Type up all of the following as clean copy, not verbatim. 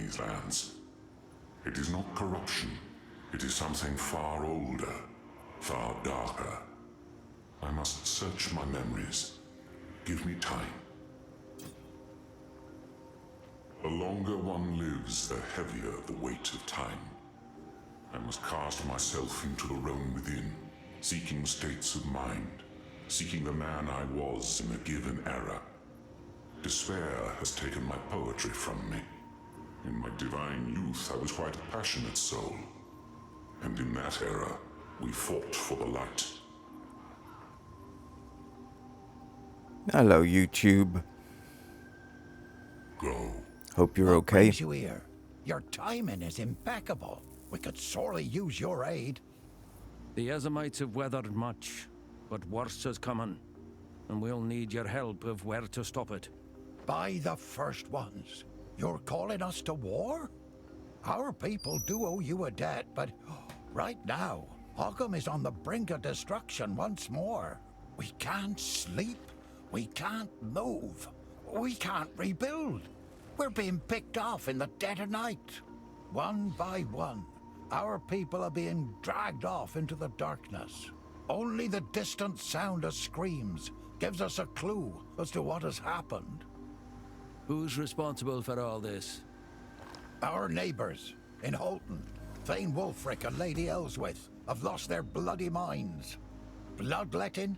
these lands. It is not corruption. It is something far older, far darker. I must search my memories. Give me time. The longer one lives, the heavier the weight of time. I must cast myself into the realm within, seeking states of mind, seeking the man I was in a given era. Despair has taken my poetry from me. In my divine youth, I was quite a passionate soul. And in that era, we fought for the light. Hello, YouTube. Go. Hope you're What okay. brings you here? Your timing is impeccable. We could sorely use your aid. The Ezomytes have weathered much, but worse is coming, and we'll need your help of where to stop it. By the first ones. You're calling us to war? Our people do owe you a debt, but right now, Ogham is on the brink of destruction once more. We can't sleep. We can't move. We can't rebuild. We're being picked off in the dead of night. One by one, our people are being dragged off into the darkness. Only the distant sound of screams gives us a clue as to what has happened. Who's responsible for all this? Our neighbors in Holton, Thane Wulfric and Lady Ellsworth, have lost their bloody minds. Bloodletting,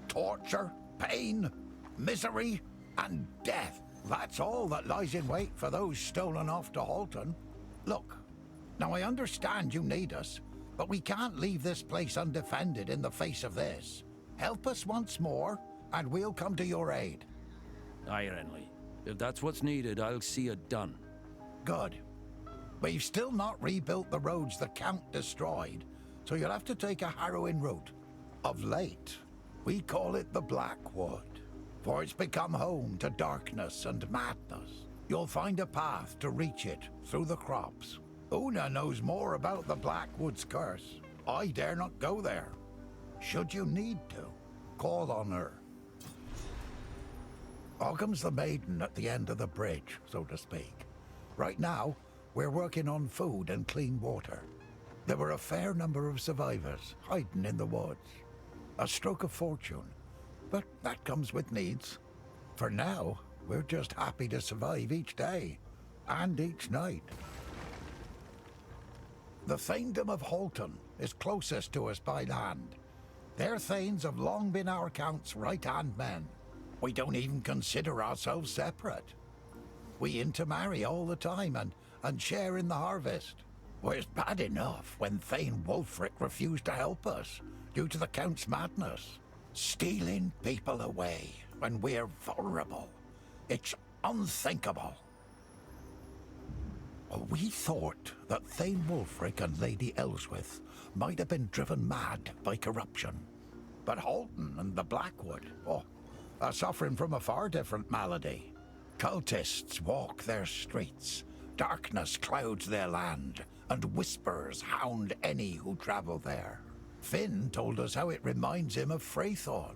torture, pain, misery, and death. That's all that lies in wait for those stolen off to Holton. Look, now I understand you need us, but we can't leave this place undefended in the face of this. Help us once more, and we'll come to your aid. Aye, Renly. If that's what's needed, I'll see it done. Good. We've still not rebuilt the roads the Count destroyed, so you'll have to take a harrowing route. Of late, we call it the Blackwood, for it's become home to darkness and madness. You'll find a path to reach it through the crops. Una knows more about the Blackwood's curse. I dare not go there. Should you need to, call on her. Ogham's the maiden at the end of the bridge, so to speak. Right now, we're working on food and clean water. There were a fair number of survivors hiding in the woods. A stroke of fortune, but that comes with needs. For now, we're just happy to survive each day, and each night. The Thanedom of Holton is closest to us by land. Their Thanes have long been our Count's right-hand men. We don't even consider ourselves separate. We intermarry all the time and share in the harvest. Well, it's bad enough when Thane Wulfric refused to help us due to the Count's madness. Stealing people away when we're vulnerable. It's unthinkable. Well, we thought that Thane Wulfric and Lady Ellsworth might have been driven mad by corruption. But Holton and the Blackwood, are suffering from a far different malady. Cultists walk their streets, darkness clouds their land, and whispers hound any who travel there. Finn told us how it reminds him of Freythorn.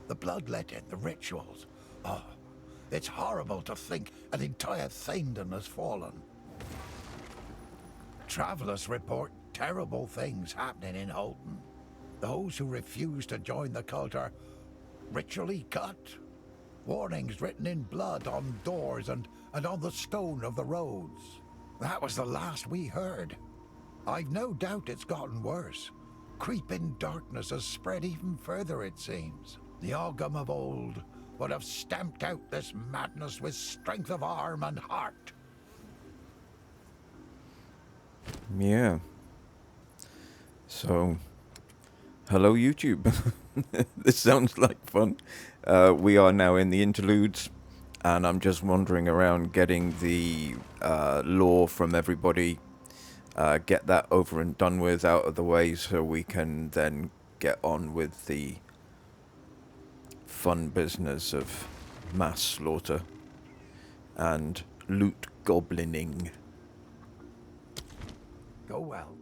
The bloodletting, the rituals. It's horrible to think an entire Thanedom has fallen. Travelers report terrible things happening in Holton. Those who refuse to join the cult are ritually cut. Warnings written in blood on doors and on the stone of the roads. That was the last we heard. I've no doubt it's gotten worse. Creeping darkness has spread even further, it seems. The Ogham of old would have stamped out this madness with strength of arm and heart. Yeah. So, hello YouTube. This sounds like fun. We are now in the Interludes, and I'm just wandering around getting the lore from everybody, get that over and done with, out of the way, so we can then get on with the fun business of mass slaughter and loot goblining. Go well.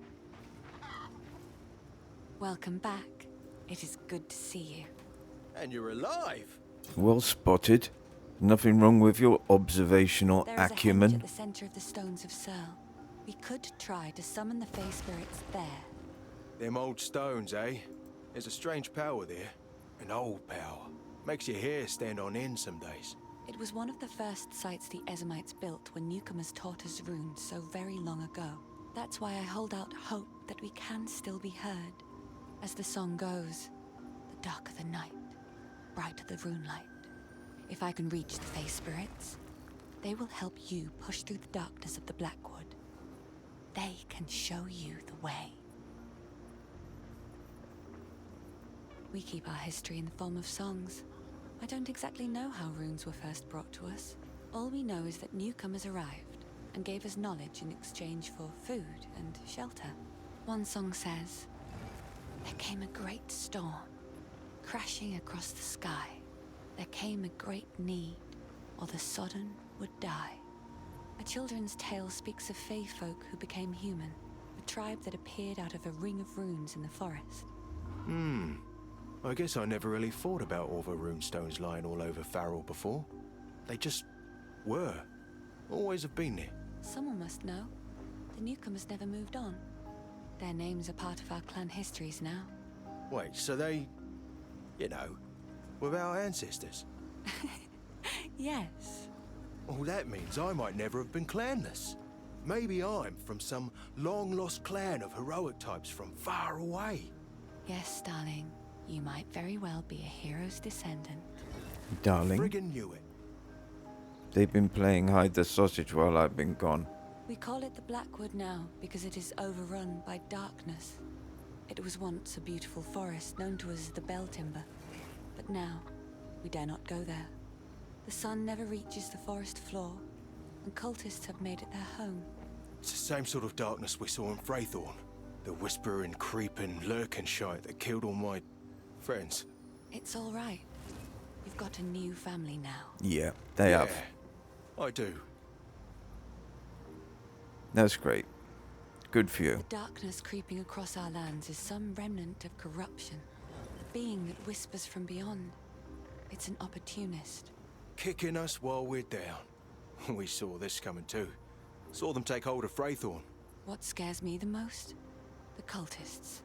Welcome back. It is good to see you. And you're alive. Well spotted. Nothing wrong with your observational There is a henge acumen. at the center of the stones of Searle. We could try to summon the Fey spirits there. Them old stones, eh? There's a strange power there. An old power. Makes your hair stand on end some days. It was one of the first sites the Ezomytes built when newcomers taught us runes so very long ago. That's why I hold out hope that we can still be heard. As the song goes, the darker the night, brighter the rune light. If I can reach the Fey spirits, they will help you push through the darkness of the Blackwood. They can show you the way. We keep our history in the form of songs. I don't exactly know how runes were first brought to us. All we know is that newcomers arrived and gave us knowledge in exchange for food and shelter. One song says, "There came a great storm, crashing across the sky. There came a great need, or the sodden would die." A children's tale speaks of Fey folk who became human, a tribe that appeared out of a ring of runes in the forest. I guess I never really thought about all the rune stones lying all over Farrell before. They just were. Always have been there. Someone must know. The newcomers never moved on. Their names are part of our clan histories now. Wait, so they, were our ancestors? Yes. Oh, that means I might never have been clanless. Maybe I'm from some long-lost clan of heroic types from far away. Yes, darling. You might very well be a hero's descendant. Darling, Friggin' knew it. they've been playing hide the sausage while I've been gone. We call it the Blackwood now because it is overrun by darkness. It was once a beautiful forest known to us as the Bell Timber, but now we dare not go there. The sun never reaches the forest floor, and cultists have made it their home. It's the same sort of darkness we saw in Fraythorn. The whispering, creeping, lurking shite that killed all my friends. It's all right. You've got a new family now. Yeah, they have. I do. That's great. Good for you. The darkness creeping across our lands is some remnant of corruption. A being that whispers from beyond. It's an opportunist. Kicking us while we're down. We saw this coming too. Saw them take hold of Fraythorn. What scares me the most? The cultists.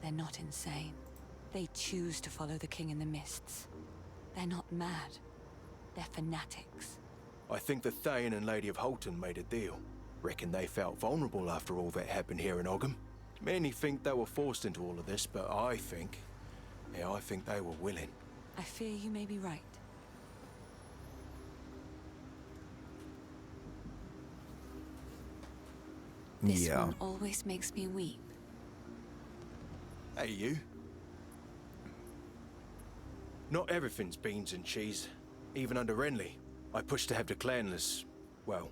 They're not insane. They choose to follow the King in the Mists. They're not mad. They're fanatics. I think the Thane and Lady of Holton made a deal. Reckon they felt vulnerable after all that happened here in Ogham. Many think they were forced into all of this, but I think they were willing. I fear you may be right. This Yeah. one always makes me weep. Hey, you. Not everything's beans and cheese. Even under Renly, I pushed to have the clanless, well,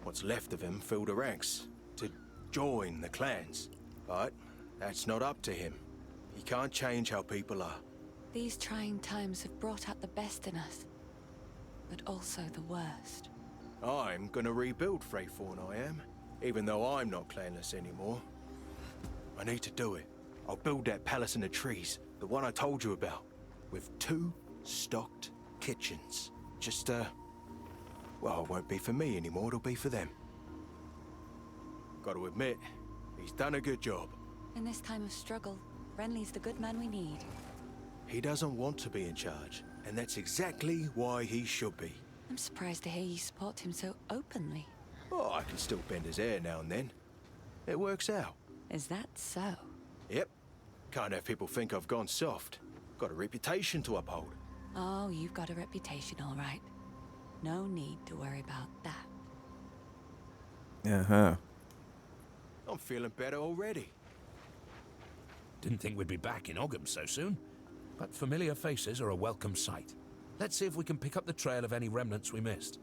what's left of him, fill the ranks. To join the clans. But that's not up to him. He can't change how people are. These trying times have brought out the best in us, but also the worst. I'm gonna rebuild Fraythorn, I am. Even though I'm not clanless anymore. I need to do it. I'll build that palace in the trees, the one I told you about. With 2 stocked kitchens. Just, well, it won't be for me anymore, it'll be for them. Gotta admit, he's done a good job. In this time of struggle, Renly's the good man we need. He doesn't want to be in charge, and that's exactly why he should be. I'm surprised to hear you support him so openly. Oh, I can still bend his ear now and then. It works out. Is that so? Yep. Can't have people think I've gone soft. Got a reputation to uphold. Oh, you've got a reputation, all right. No need to worry about that. Uh-huh. I'm feeling better already. Didn't think we'd be back in Ogham so soon, but familiar faces are a welcome sight. Let's see if we can pick up the trail of any remnants we missed.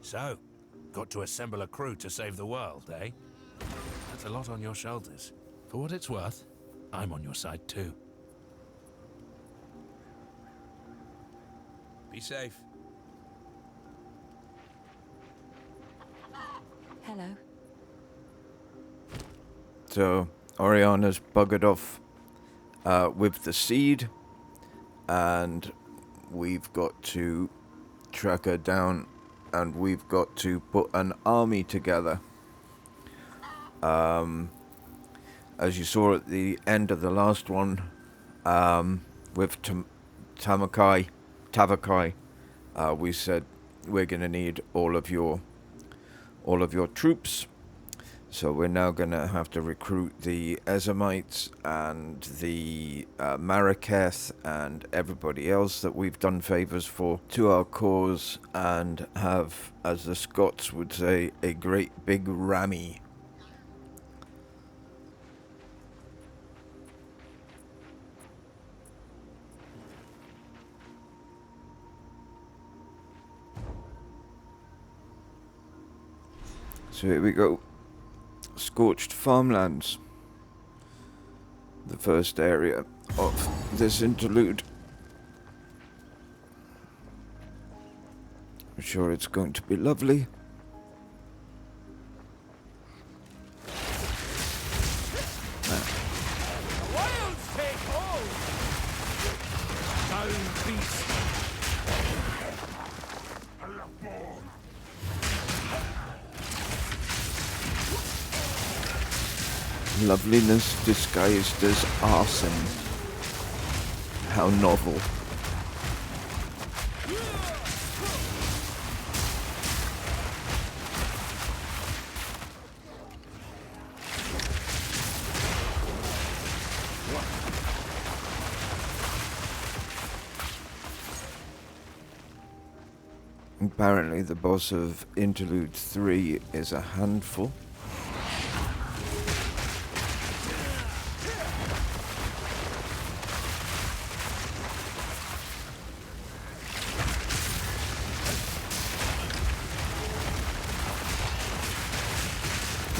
So, got to assemble a crew to save the world, eh? That's a lot on your shoulders. For what it's worth, I'm on your side too. Be safe. Hello. So, Oriana's buggered off with the seed, and we've got to track her down, and we've got to put an army together. As you saw at the end of the last one, with Tavakai, we said we're going to need all of your troops. So we're now going to have to recruit the Ezomytes and the Marraketh and everybody else that we've done favours for to our cause, and have, as the Scots would say, a great big rammy. So here we go. Scorched farmlands. The first area of this interlude. I'm sure it's going to be lovely. Loveliness disguised as arson. How novel. Apparently the boss of Interlude 3 is a handful.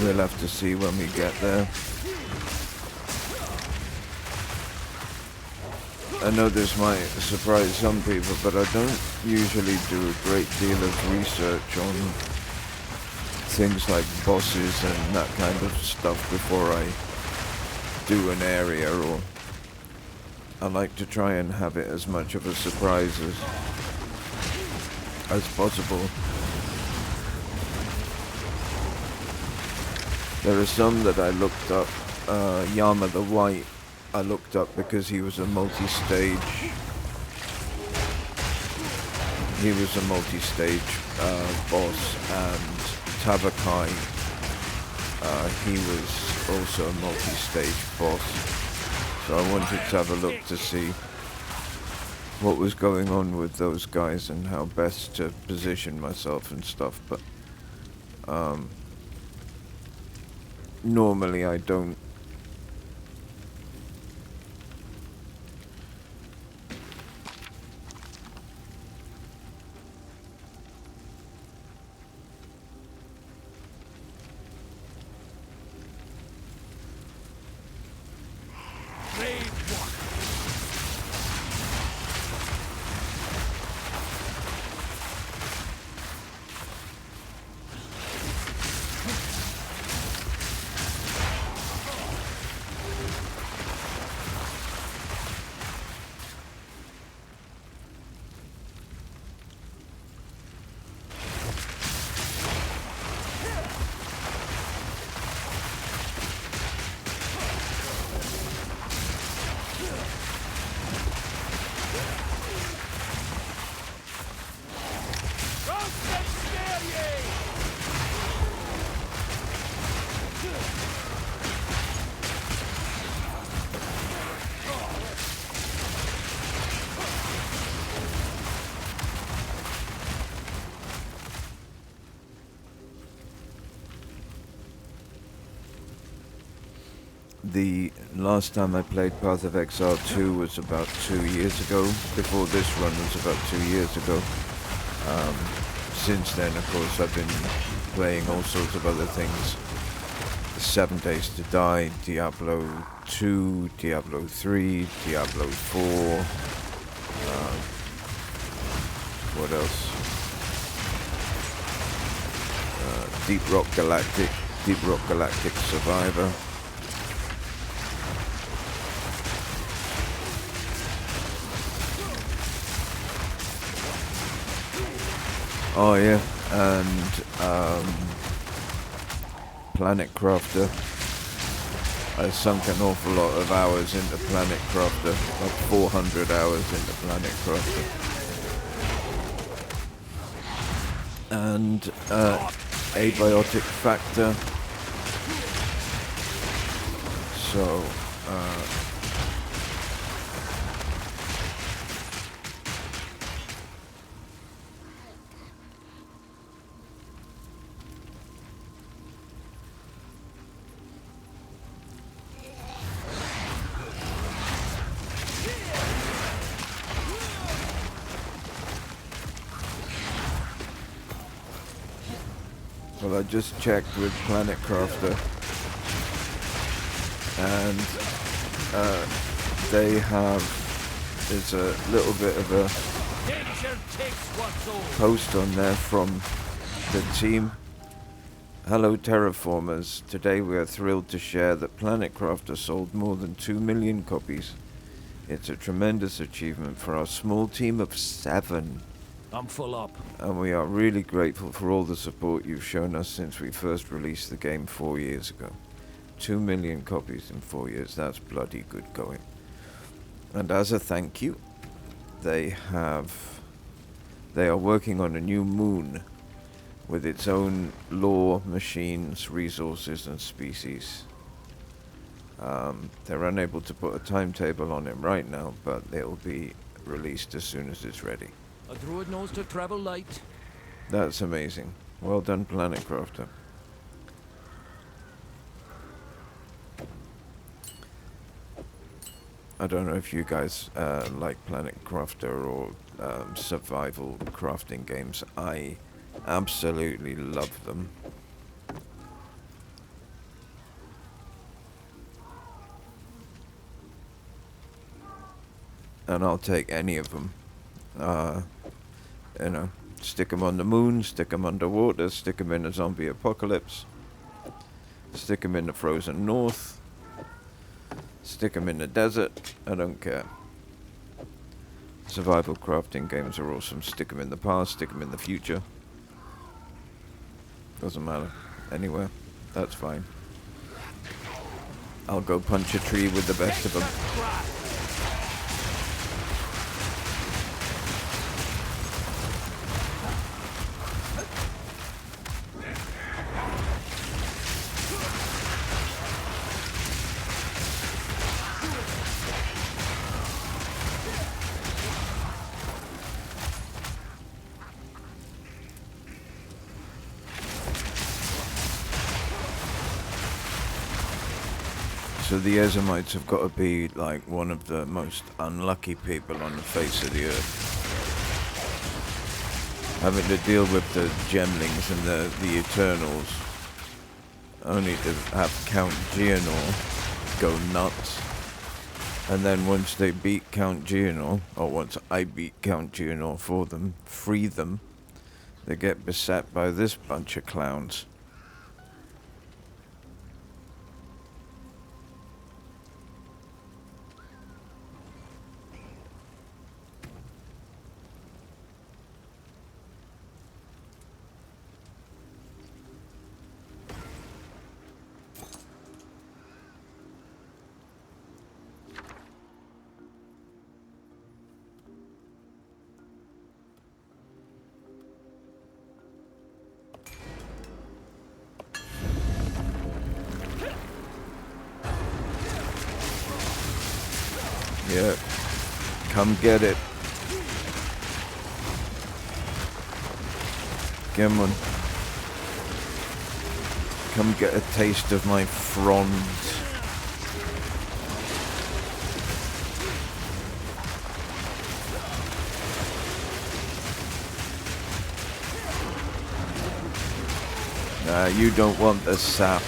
We'll have to see when we get there. I know this might surprise some people, but I don't usually do a great deal of research on things like bosses and that kind of stuff before I do an area, or I like to try and have it as much of a surprise as possible. There are some that I looked up. Yama the White, I looked up because he was a multi-stage. He was a multi-stage boss, and Tavakai, he was also a multi-stage boss. So I wanted to have a look to see what was going on with those guys and how best to position myself and stuff. But normally I don't. The last time I played Path of Exile 2 was about 2 years ago. Before this run was about 2 years ago. Since then, of course, I've been playing all sorts of other things. 7 Days to Die, Diablo 2, Diablo 3, Diablo 4. What else? Deep Rock Galactic Survivor. Oh yeah, and Planet Crafter. I sunk an awful lot of hours into Planet Crafter, like 400 hours into Planet Crafter. And abiotic factor. So well, I just checked with Planet Crafter, and they have, there's a little bit of a post on there from the team. Hello Terraformers, today we are thrilled to share that Planet Crafter sold more than 2 million copies. It's a tremendous achievement for our small team of 7. I'm full up. And we are really grateful for all the support you've shown us since we first released the game 4 years ago. 2 million copies in 4 years, that's bloody good going. And as a thank you, they are working on a new moon with its own lore, machines, resources and species. They're unable to put a timetable on it right now, but it'll be released as soon as it's ready. A druid knows to travel light. That's amazing. Well done, Planet Crafter. I don't know if you guys like Planet Crafter or survival crafting games. I absolutely love them. And I'll take any of them. You know, stick them on the moon, stick them underwater, stick them in a zombie apocalypse, stick them in the frozen north, stick them in the desert, I don't care. Survival crafting games are awesome. Stick them in the past, stick them in the future. Doesn't matter. Anywhere. That's fine. I'll go punch a tree with the best of them. So the Ezomytes have got to be like one of the most unlucky people on the face of the earth. Having to deal with the gemlings and the Eternals, only to have Count Geonor go nuts. And then once they beat Count Geonor, or once I beat Count Geonor for them, free them, they get beset by this bunch of clowns. Yeah, come get it. Come on. Come get a taste of my fronds. Nah, you don't want the sap.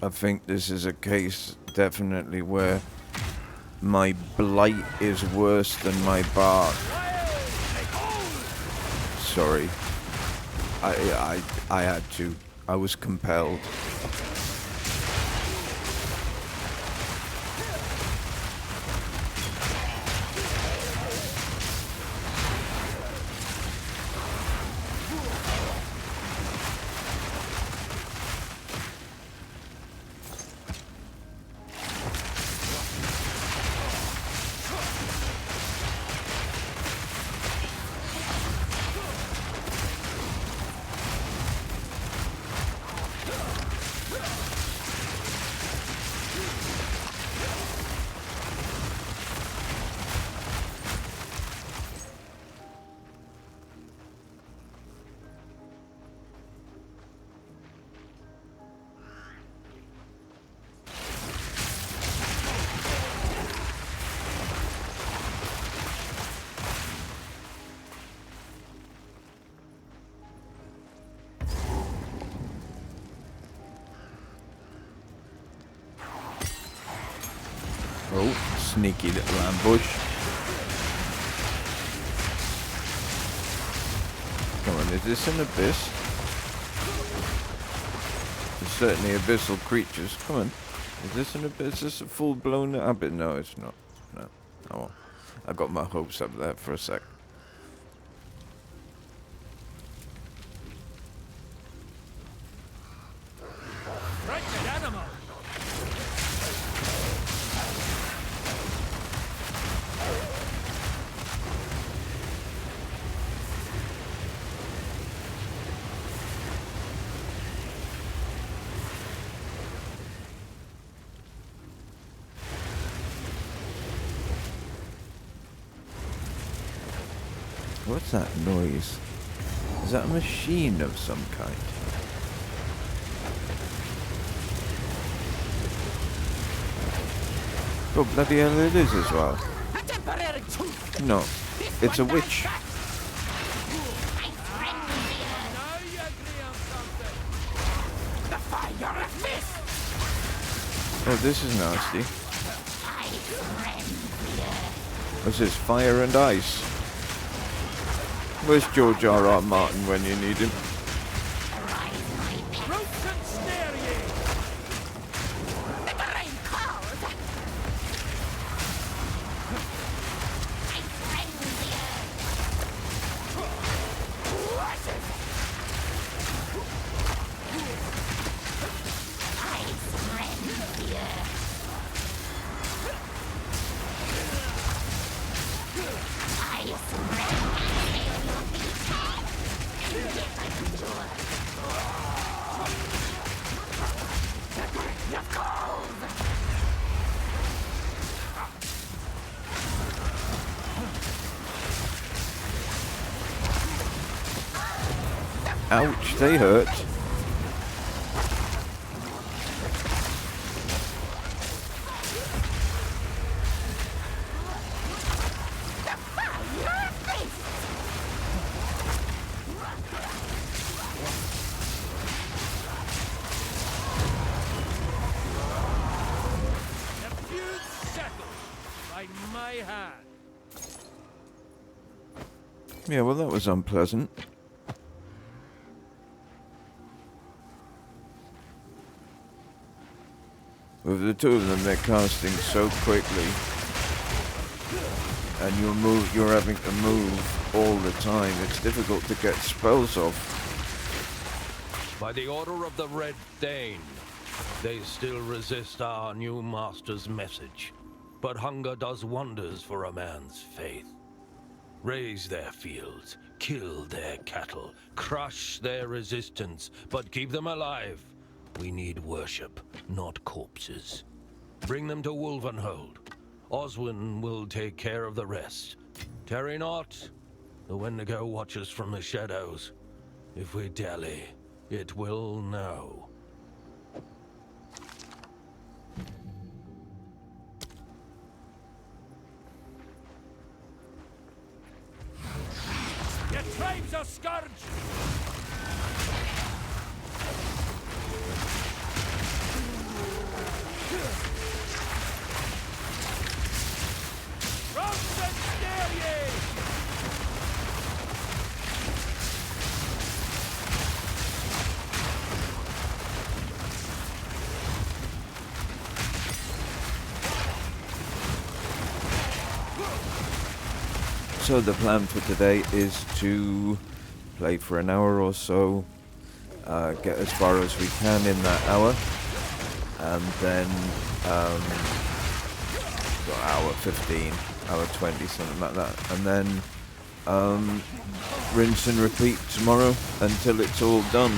I think this is a case definitely where my blight is worse than my bark. sorry. I had to. I was compelled. Oh, sneaky little ambush. Come on, is this an abyss? There's certainly abyssal creatures. Come on. Is this an abyss? Is this a full-blown abyss? No, it's not. No. Oh, well. I got my hopes up there for a sec. What's that noise? Is that a machine of some kind? Oh, bloody hell it is as well. No, it's a witch. Oh, this is nasty. What's this? Fire and ice. Where's George R.R. Martin when you need him? Ouch, they hurt. Yeah, well, that was unpleasant. With the two of them, they're casting so quickly, and you're having to move all the time. It's difficult to get spells off. By the order of the Red Thane, they still resist our new master's message. But hunger does wonders for a man's faith. Raise their fields, kill their cattle, crush their resistance, but keep them alive. We need worship, not corpses. Bring them to Wolvenhold. Oswin will take care of the rest. Tarry not. The Wendigo watches from the shadows. If we dally, it will know. Your tribes are scourged! So the plan for today is to play for an hour or so, get as far as we can in that hour, and then hour 15, hour 20, something like that, and then rinse and repeat tomorrow until it's all done.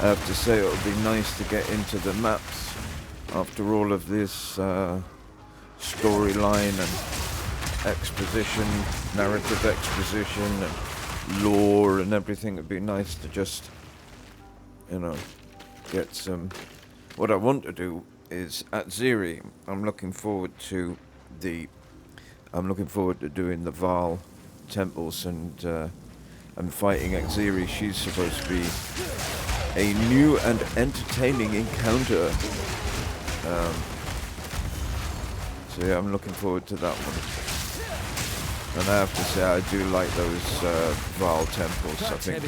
I have to say, it would be nice to get into the maps after all of this storyline and exposition, narrative exposition and lore and everything. It'd be nice to just, you know, get some... What I want to do is, at Ziri, I'm looking forward to doing the Val temples and fighting Exiri. She's supposed to be a new and entertaining encounter. So yeah, I'm looking forward to that one. And I have to say, I do like those Val temples. I think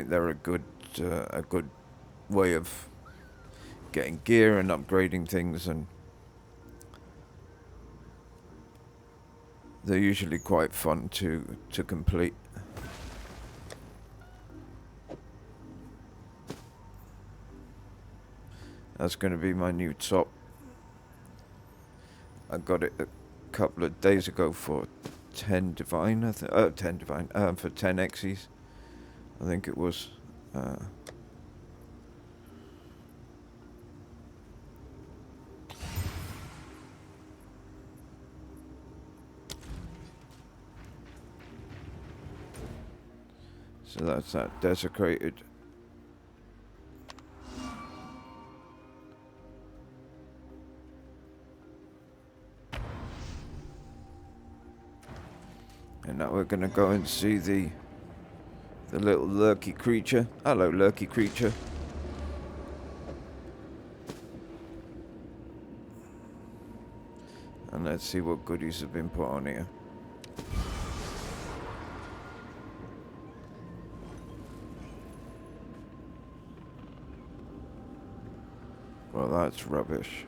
they're a good way of getting gear and upgrading things, and they're usually quite fun to complete. That's going to be my new top. I got it a couple of days ago for 10 divine, I think. 10 divine, for 10 X's, I think it was. So that's that desecrated. And now we're gonna go and see the little lurky creature. Hello, lurky creature. And let's see what goodies have been put on here. Well, that's rubbish.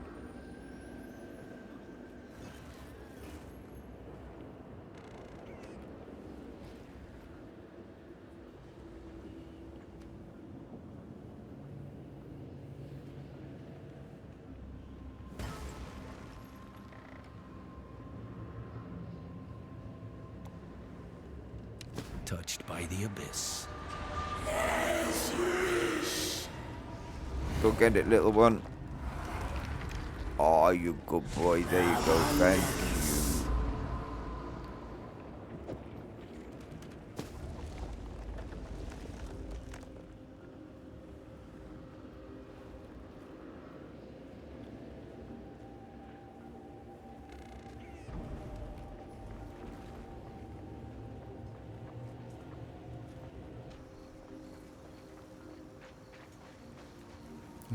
Touched by the abyss. Go get it, little one. Oh, you good boy. There you go. Thank you.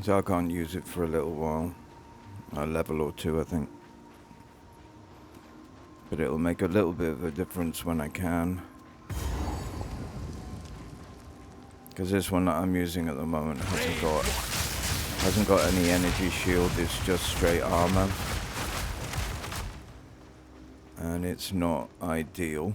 So I can't use it for a little while. A level or two, I think. But it'll make a little bit of a difference when I can. Because this one that I'm using at the moment hasn't got any energy shield, it's just straight armor. And it's not ideal.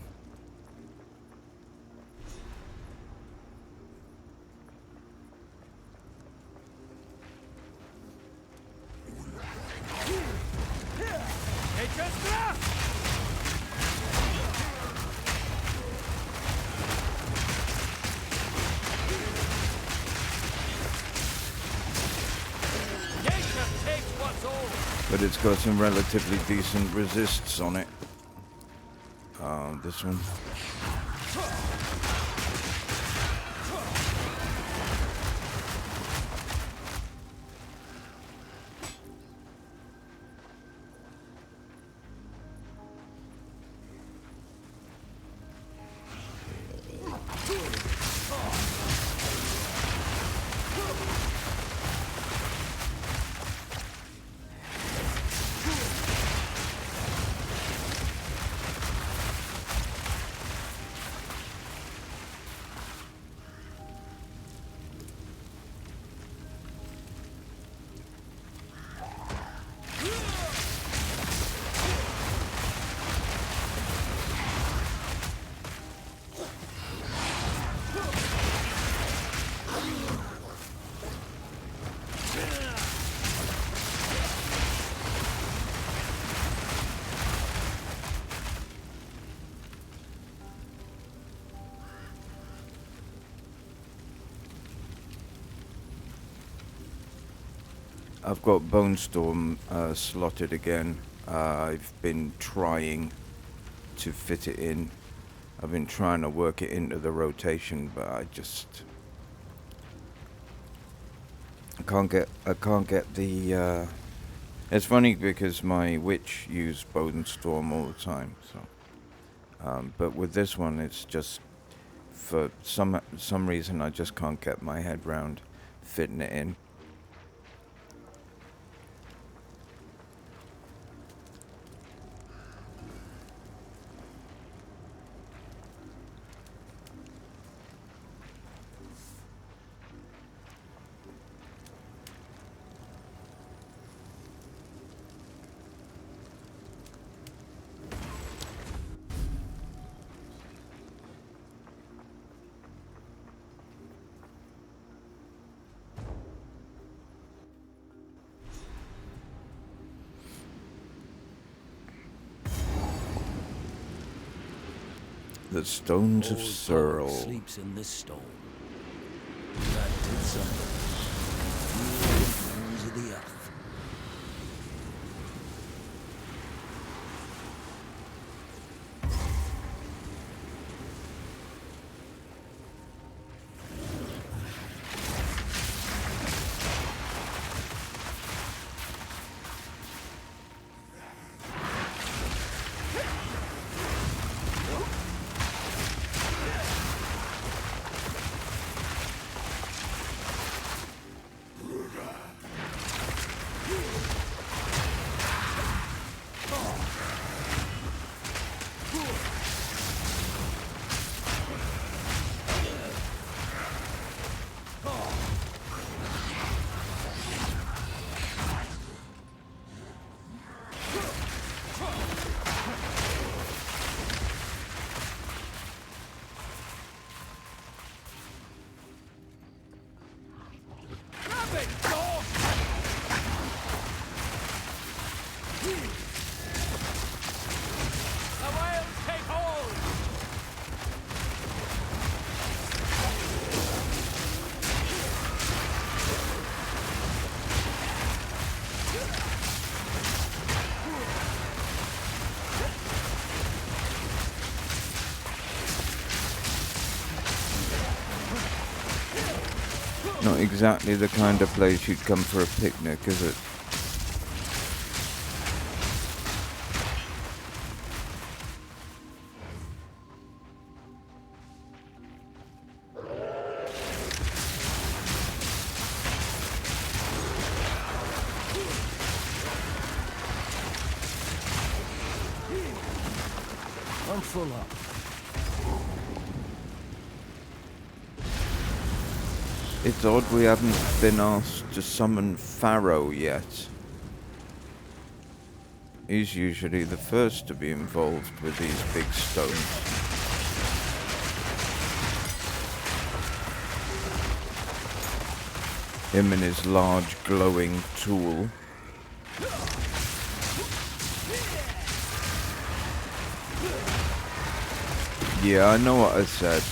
But it's got some relatively decent resists on it. This one. I've got Bone Storm slotted again. I've been trying to fit it in. I've been trying to work it into the rotation, but I can't get the it's funny because my witch used Bone Storm all the time, so but with this one it's just for some reason I just can't get my head round fitting it in. The Stones of All Searle. power sleeps in this stone. That did something. The bones of the earth. Not exactly the kind of place you'd come for a picnic, is it? I'm full up. It's odd we haven't been asked to summon Pharaoh yet. He's usually the first to be involved with these big stones. Him and his large glowing tool. Yeah, I know what I said.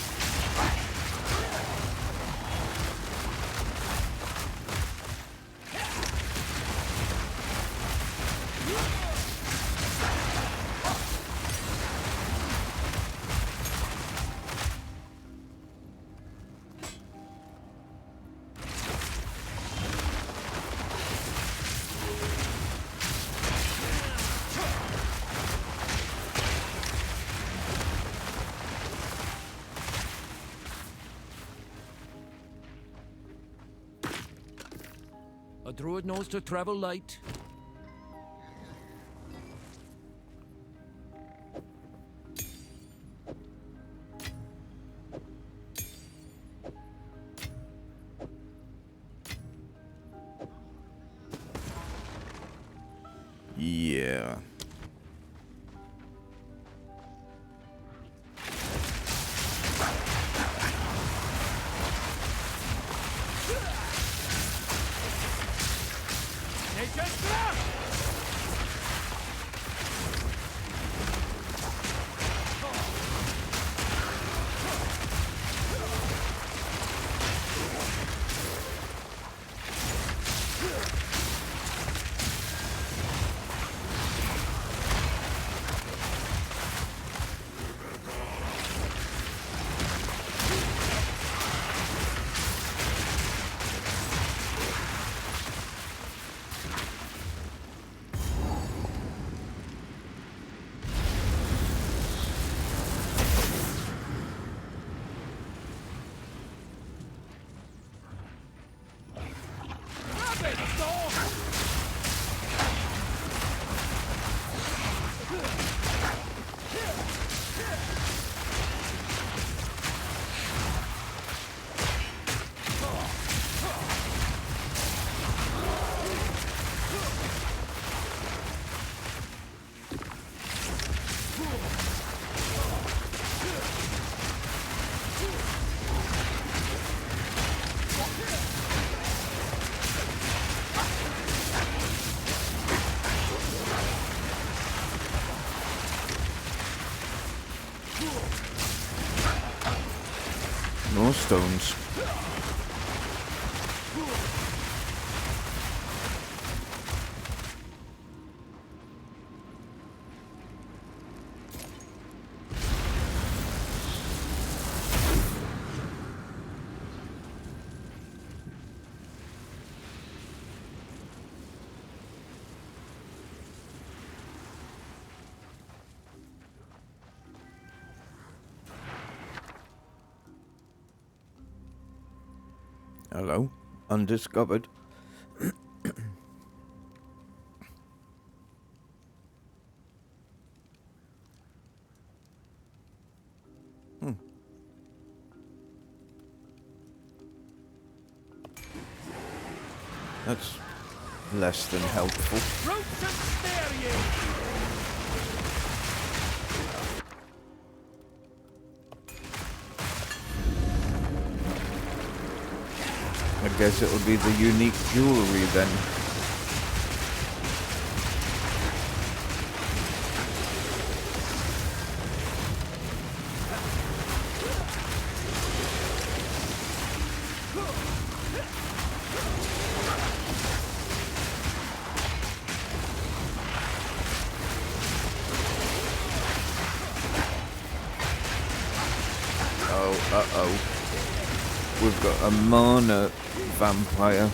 A druid knows to travel light. Yeah. Nature's more stones. Hello, undiscovered. That's less than helpful. Roots and snare ye! I guess it would be the unique jewelry then. Oh, uh-oh. We've got a mana vampire.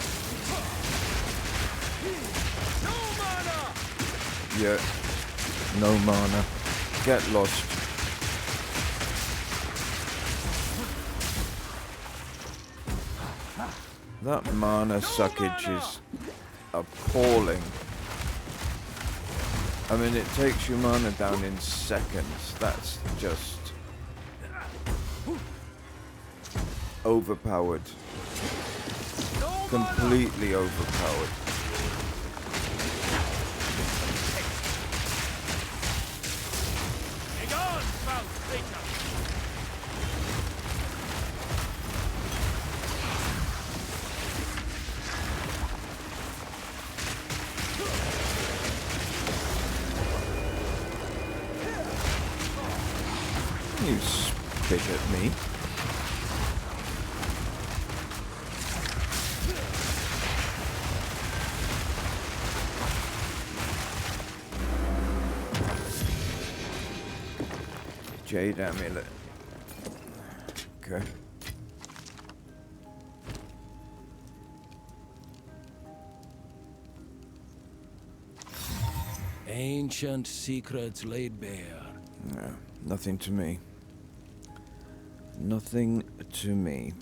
Yeah, no mana. Get lost. That mana suckage is appalling. I mean, it takes your mana down in seconds. That's just overpowered. Completely overpowered. You spit at me. Jade amulet. Okay. Ancient secrets laid bare. No, nothing to me. Nothing to me.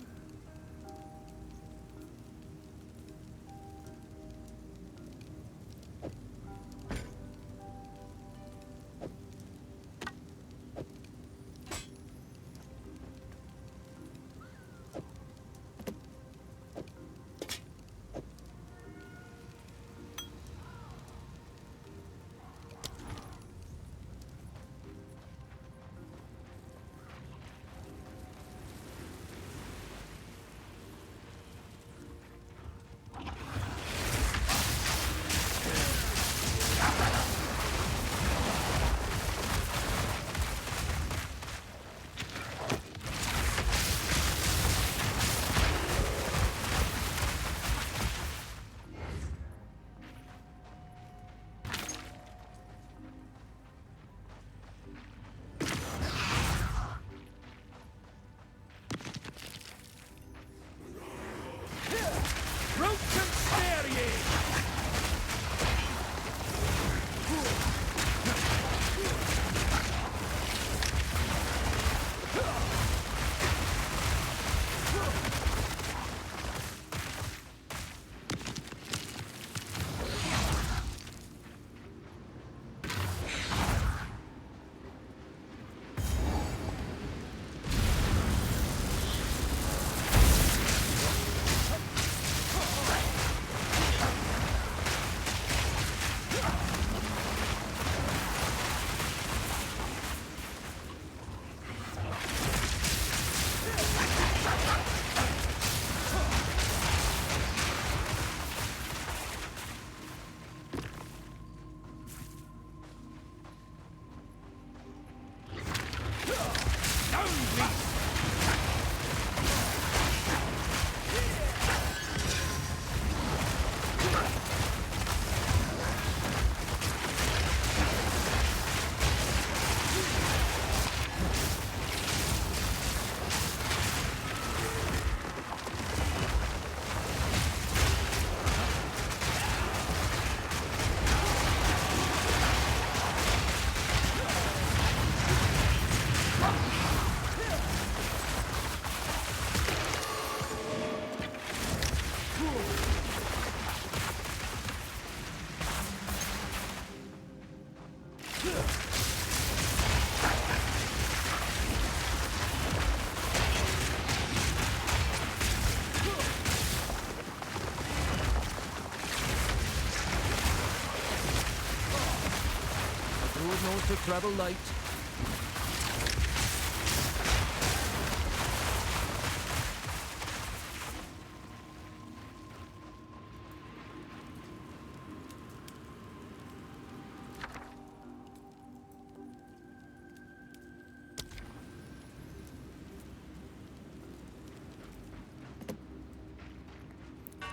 to travel light.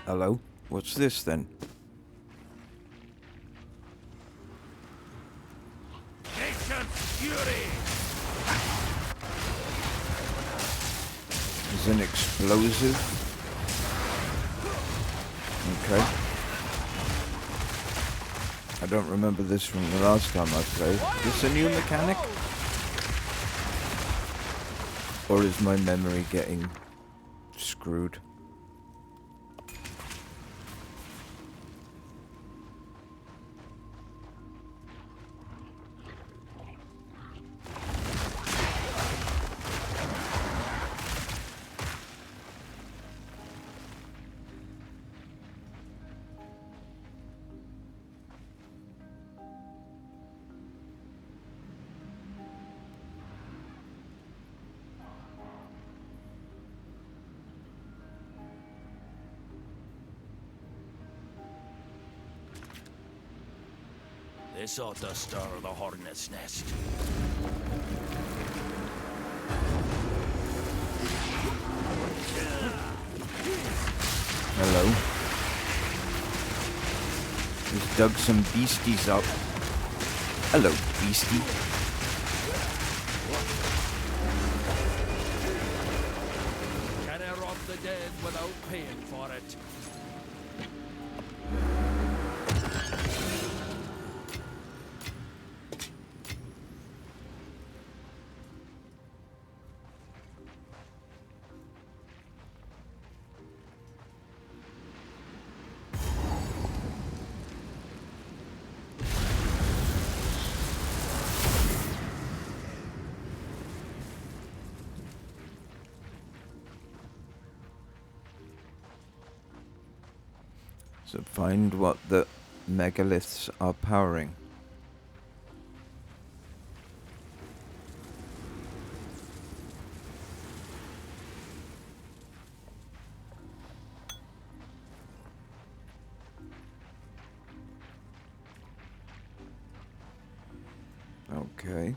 Hello? What's this then? Ancient fury! Is an explosive? Okay. I don't remember this from the last time I played. Is this a new mechanic? Or is my memory getting screwed? This ought to stir the hornet's nest. Hello. He's dug some beasties up. Hello, beastie. Can I rob the dead without paying for it? So find what the megaliths are powering. Okay.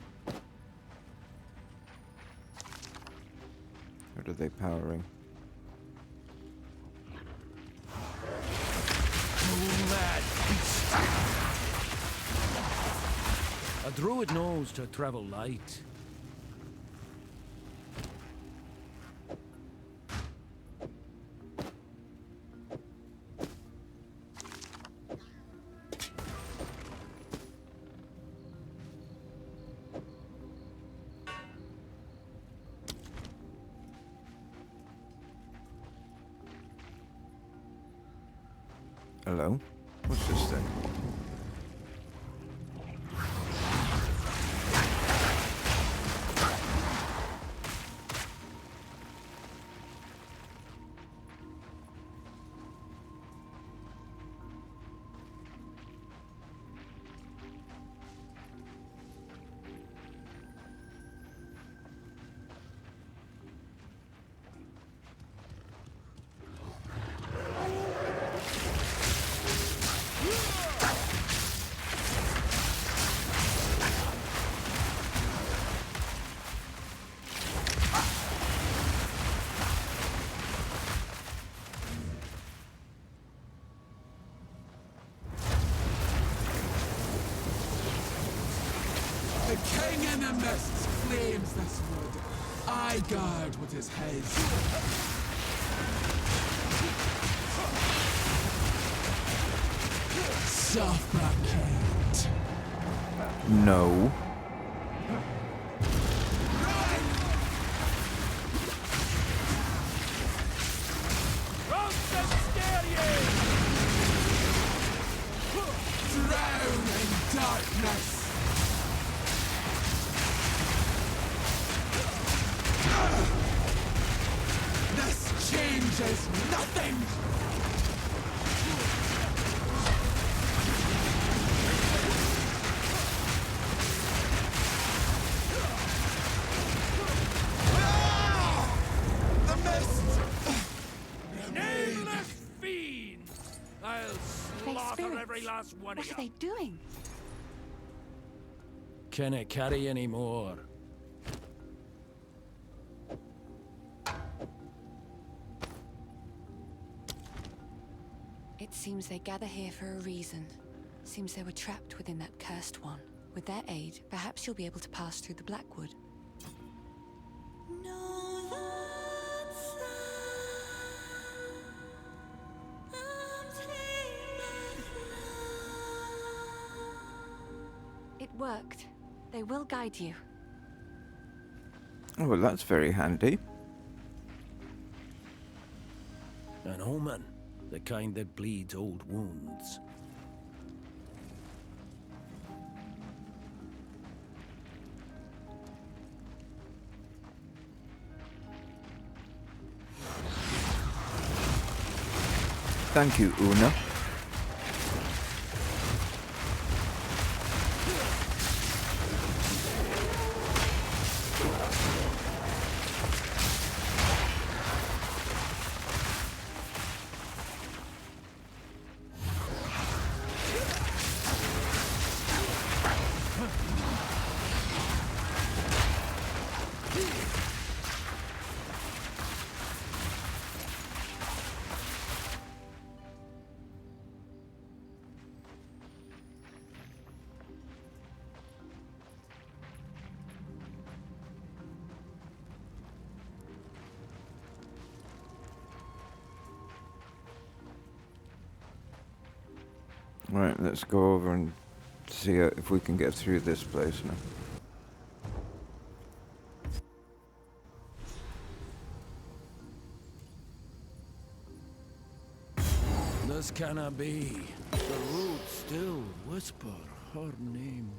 What are they powering? Mad beast! A druid knows to travel light. Hello? What's this thing? The king in the mists claims this wood. I guard what is his. Suffocate. No. Drown in darkness. This changes nothing. last one What of are you. they doing? Can it carry any more? It seems they gather here for a reason. Seems they were trapped within that cursed one. With their aid, perhaps you'll be able to pass through the Blackwood. It worked. They will guide you. Oh, well, that's very handy. An omen. The kind that bleeds old wounds. Thank you, Una. Right, let's go over and see if we can get through this place now. This cannot be. The roots still whisper her name.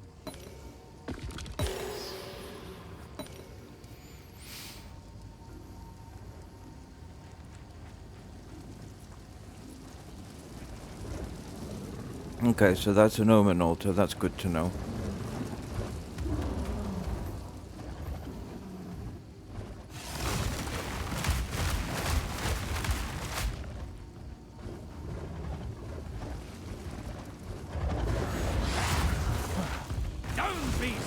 Okay, so that's an omen altar. That's good to know. Down, beast!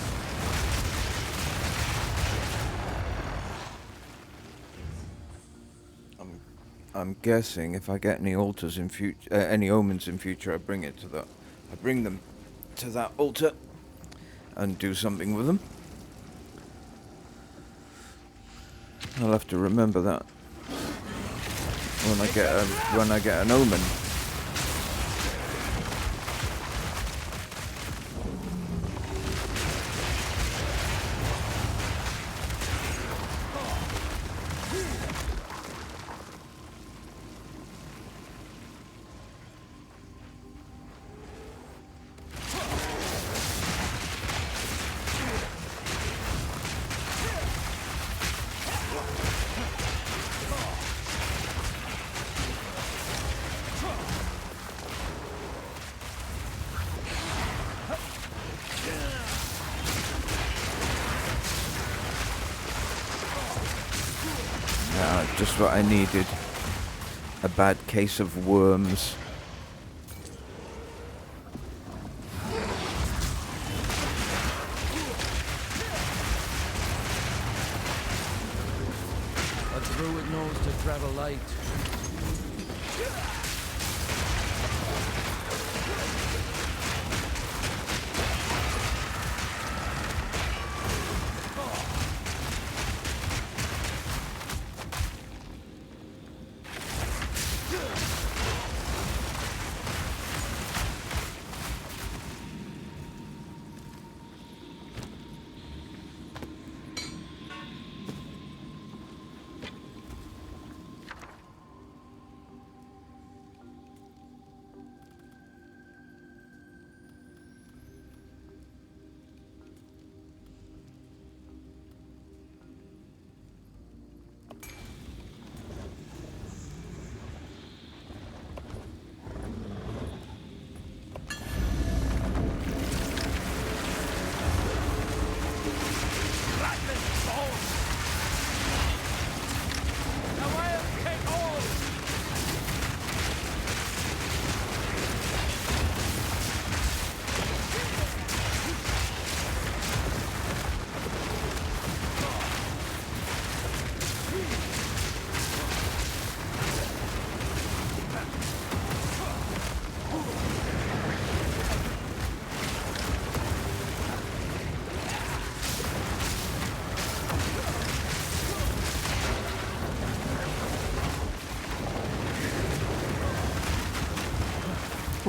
I'm guessing if I get any altars in future, any omens in future, I bring it to that. I bring them to that altar and do something with them. I'll have to remember that when I get an omen. Just what I needed. A bad case of worms. A druid knows to travel light.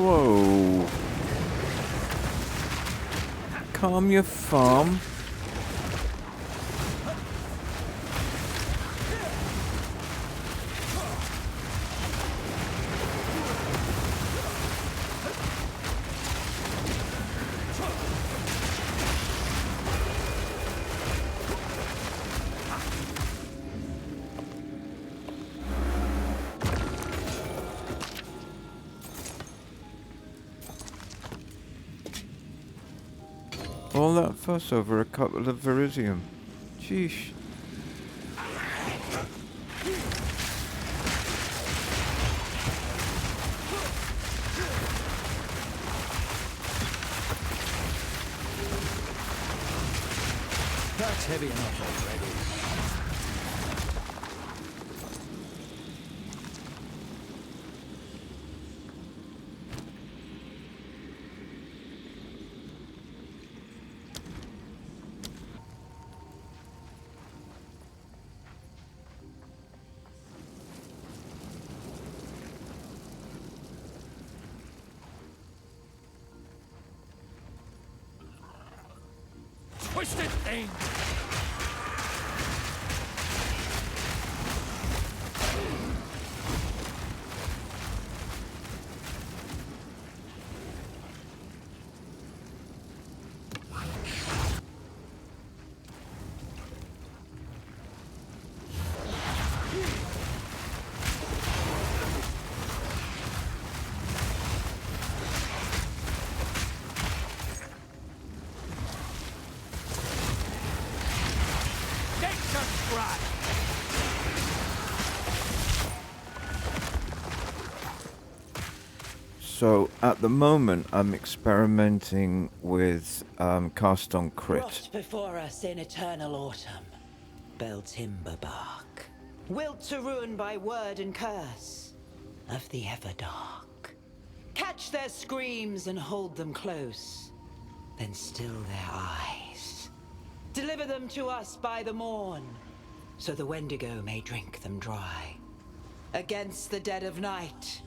Whoa. Calm your farm. All that fuss over a couple of Verisium. Sheesh. That's heavy enough already. Twisted thing! So at the moment I'm experimenting with cast on crit. Rot before us in eternal autumn. Bell timber bark. Wilt to ruin by word and curse of the Everdark. Catch their screams and hold them close, then still their eyes. Deliver them to us by the morn, so the Wendigo may drink them dry. Against the dead of night,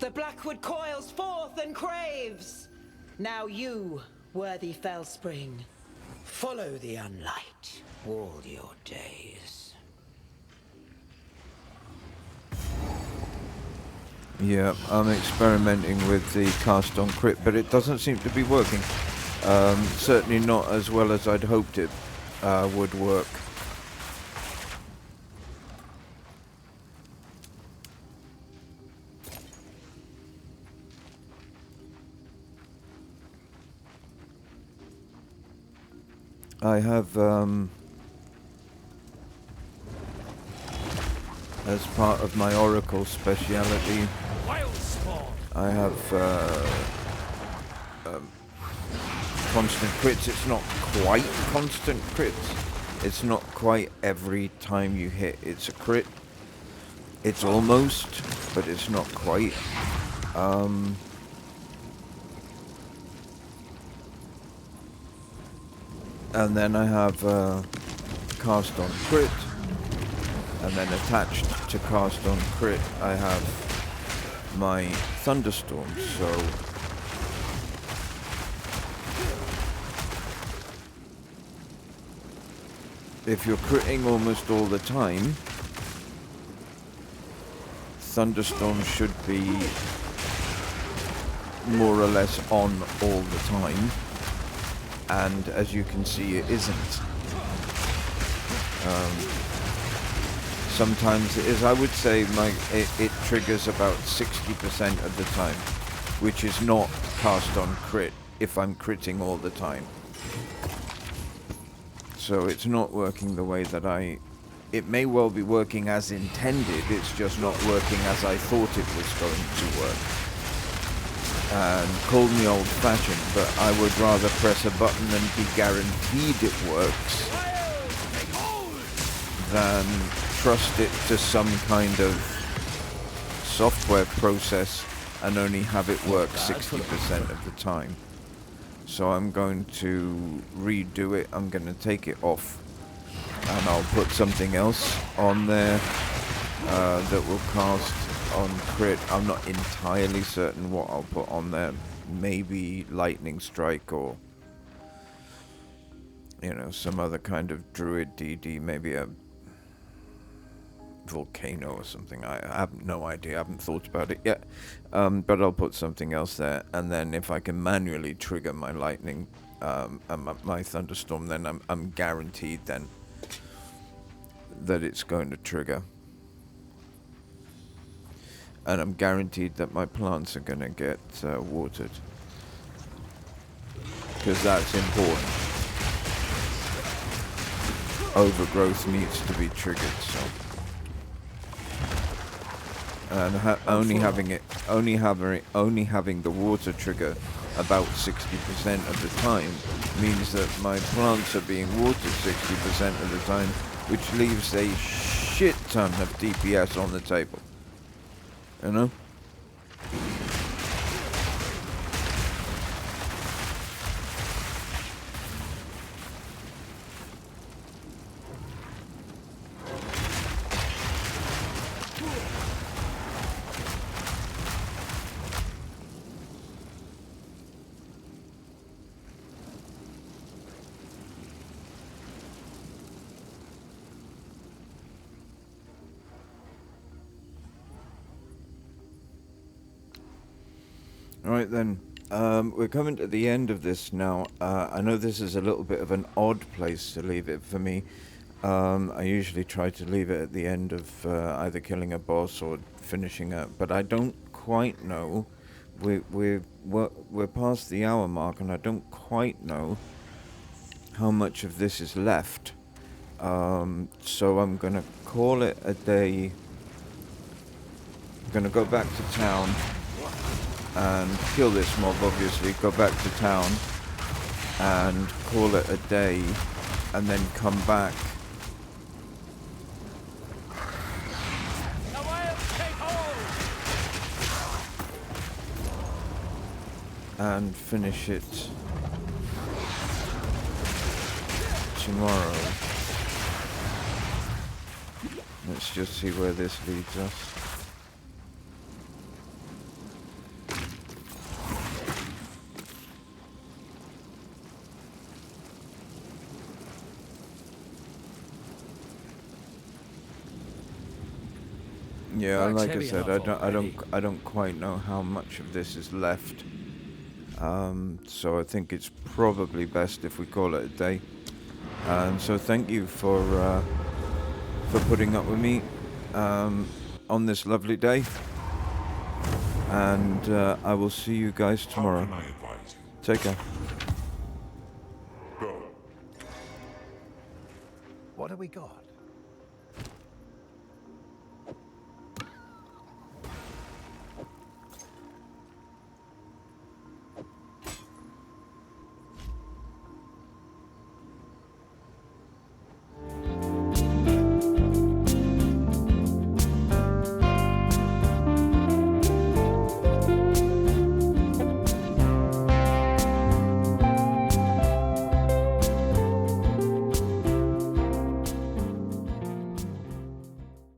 the Blackwood coils forth and craves. Now you, worthy Fellspring, follow the unlight all your days. Yeah, I'm experimenting with the cast on crit, but it doesn't seem to be working. Certainly not as well as I'd hoped it would work. I have, as part of my Oracle speciality, I have constant crits. It's not quite constant crits. It's not quite every time you hit it's a crit. It's almost, but it's not quite. And then I have cast on crit, and then attached to cast on crit I have my thunderstorm. So if you're critting almost all the time, thunderstorm should be more or less on all the time. And as you can see, it isn't. Sometimes it is. I would say it triggers about 60% of the time, which is not cast on crit if I'm critting all the time. So it's not working the way that it may well be working as intended, it's just not working as I thought it was going to work. And call me old-fashioned, but I would rather press a button and be guaranteed it works than trust it to some kind of software process and only have it work 60% of the time. So I'm going to redo it. I'm going to take it off and I'll put something else on there that will cast on crit. I'm not entirely certain what I'll put on there. Maybe lightning strike or, you know, some other kind of druid DD. Maybe a volcano or something. I have no idea. I haven't thought about it yet. But I'll put something else there. And then if I can manually trigger my lightning and my thunderstorm, then I'm guaranteed then that it's going to trigger. And I'm guaranteed that my plants are going to get watered. Because that's important. Overgrowth needs to be triggered, so. And only having the water trigger about 60% of the time means that my plants are being watered 60% of the time, which leaves a shit ton of DPS on the table. You know? Right then, we're coming to the end of this now. I know this is a little bit of an odd place to leave it for me. I usually try to leave it at the end of either killing a boss or finishing up, but I don't quite know. We're past the hour mark, and I don't quite know how much of this is left. So I'm gonna call it a day. I'm gonna go back to town and kill this mob, obviously, go back to town and call it a day, and then come back and finish it tomorrow. Let's just see where this leads us. Yeah, like I said, I don't quite know how much of this is left. So I think it's probably best if we call it a day. So thank you for putting up with me on this lovely day. And I will see you guys tomorrow. How can I advise you? Take care. Go. What have we got?